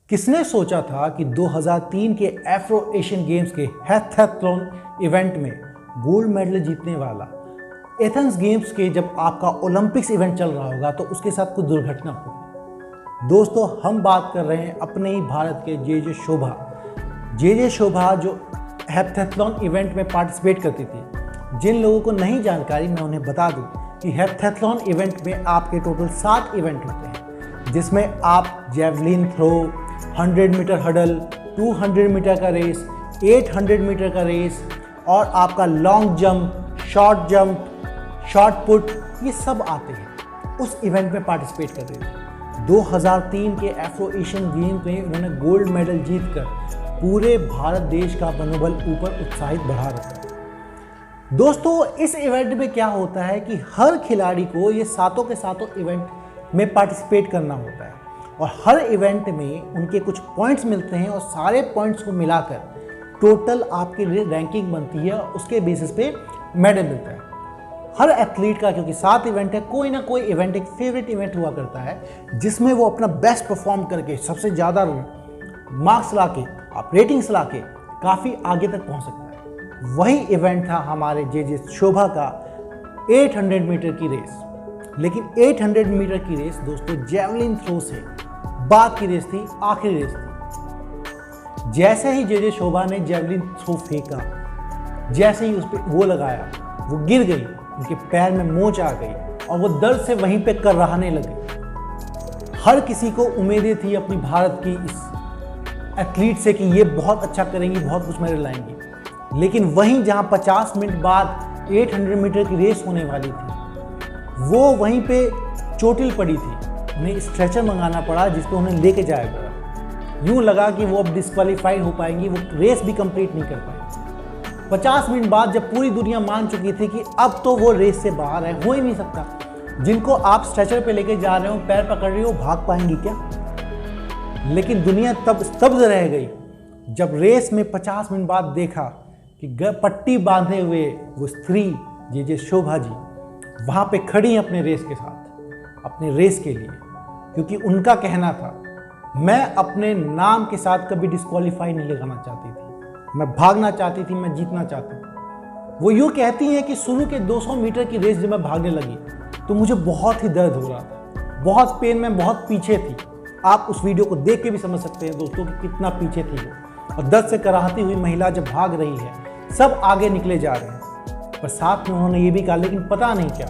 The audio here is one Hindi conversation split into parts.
किसने सोचा था कि 2003 के एफ्रो एशियन गेम्स के हेप्टैथलॉन इवेंट में गोल्ड मेडल जीतने वाला एथेंस गेम्स के जब आपका ओलंपिक्स इवेंट चल रहा होगा तो उसके साथ कुछ दुर्घटना होगी। दोस्तों, हम बात कर रहे हैं अपने ही भारत के जे शोभा जो हेप्टैथलॉन इवेंट में पार्टिसिपेट करती थी। जिन लोगों को नहीं जानकारी, मैं उन्हें बता दूं कि हेप्टैथलॉन इवेंट में आपके टोटल 7 इवेंट होते हैं, जिसमें आप javelin throw, 100 metre hurdle, 200 metre का रेस, 800 मीटर का रेस और आपका long jump, short jump, shot put, ये सब आते हैं। उस इवेंट में पार्टिसिपेट कर रहे थे। 2003 के एफ्रो एशियन गेम में उन्होंने गोल्ड मेडल जीतकर पूरे भारत देश का मनोबल ऊपर उत्साहित बढ़ा रखा। दोस्तों, इस इवेंट में क्या होता है कि हर खिलाड़ी को ये सातों के सातों इवेंट में पार्टिसिपेट करना होता है और हर इवेंट में उनके कुछ पॉइंट्स मिलते हैं और सारे पॉइंट्स को मिलाकर टोटल आपकी रैंकिंग बनती है और उसके बेसिस पे मेडल मिलता है। हर एथलीट का, क्योंकि 7 इवेंट है, कोई ना कोई इवेंट एक फेवरेट इवेंट हुआ करता है जिसमें वो अपना बेस्ट परफॉर्म करके सबसे ज़्यादा मार्क्स ला के, आप रेटिंग्स ला के काफ़ी आगे तक पहुंच सकता है। वही इवेंट था हमारे जे शोभा का 800 मीटर की रेस। लेकिन 800 मीटर की रेस दोस्तों जेवलिन थ्रो से बाद की रेस थी, आखिरी रेस थी। जैसे ही जे शोभा ने जेवलिन थ्रो फेंका, जैसे ही उस पर वो लगाया, वो गिर गई, उनके पैर में मोच आ गई और वो दर्द से वहीं पे कर्राहने लगे। हर किसी को उम्मीदें थी अपनी भारत की इस एथलीट से कि ये बहुत अच्छा करेंगी, बहुत कुछ मेडल लाएंगी। लेकिन वहीं जहां 50 मिनट बाद 800 मीटर की रेस होने वाली थी, वो वहीं पे चोटिल पड़ी थी। उन्हें स्ट्रेचर मंगाना पड़ा जिस पे उन्हें लेके जाया गया। यूं लगा कि वो अब डिस्क्वालीफाइड हो पाएंगी, वो रेस भी कंप्लीट नहीं कर पाएंगी। 50 मिनट बाद जब पूरी दुनिया मान चुकी थी कि अब तो वो रेस से बाहर है, हो ही नहीं सकता। जिनको आप स्ट्रेचर पे लेके जा रहे हो, पैर पकड़ रहे हो, भाग पाएंगी क्या? लेकिन दुनिया तब स्तब्ध रह गई जब रेस में 50 मिनट बाद देखा कि पट्टी बांधे हुए वो स्त्री जे शोभा जी वहाँ पे खड़ी हैं अपने रेस के साथ, अपने रेस के लिए। क्योंकि उनका कहना था, मैं अपने नाम के साथ कभी डिस्क्वालीफाई नहीं लगाना चाहती थी, मैं भागना चाहती थी, मैं जीतना चाहती थी। वो यूँ कहती हैं कि शुरू के 200 मीटर की रेस जब मैं भागने लगी तो मुझे बहुत ही दर्द हो रहा था, बहुत पेन में, बहुत पीछे थी। आप उस वीडियो को देख के भी समझ सकते हैं दोस्तों कि कितना पीछे थी वो। और दर्द से कराहती हुई महिला जब भाग रही है, सब आगे निकले जा रहे हैं, पर साथ में उन्होंने ये भी कहा, लेकिन पता नहीं क्या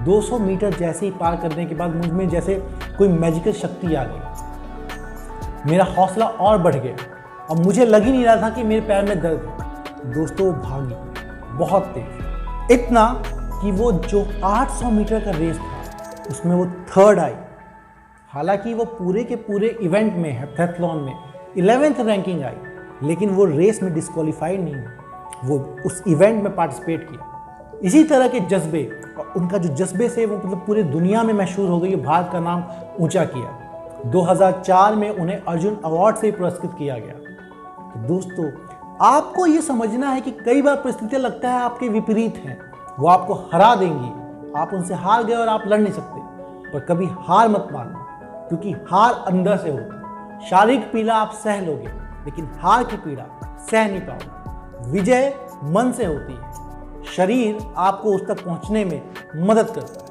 200 मीटर जैसे ही पार करने के बाद मुझ में जैसे कोई मैजिकल शक्ति आ गई। मेरा हौसला और बढ़ गया और मुझे लग ही नहीं रहा था कि मेरे पैर में दर्द है। दोस्तों, भागी बहुत तेज, इतना कि वो जो 800 मीटर का रेस था उसमें वो 3rd आई। हालांकि वो पूरे के पूरे इवेंट में, हेप्टैथलॉन में 11th रैंकिंग आई, लेकिन वो रेस में डिस्क्वालीफाइड नहीं हुई, वो उस इवेंट में पार्टिसिपेट किया। इसी तरह के जज्बे और उनका जो जज्बे से वो मतलब पूरे दुनिया में मशहूर हो गई, भारत का नाम ऊंचा किया। 2004 में उन्हें अर्जुन अवार्ड से पुरस्कृत किया गया। तो दोस्तों, आपको ये समझना है कि कई बार परिस्थितियां लगता है आपके विपरीत हैं, वो आपको हरा देंगी, आप उनसे हार गए और आप लड़ नहीं सकते। पर कभी हार मत मानना, क्योंकि हार अंदर से होती है। शारीरिक पीड़ा आप सह लोगे, लेकिन हार की पीड़ा सह नहीं पाओगे। विजय मन से होती है, शरीर आपको उस तक पहुंचने में मदद करता है।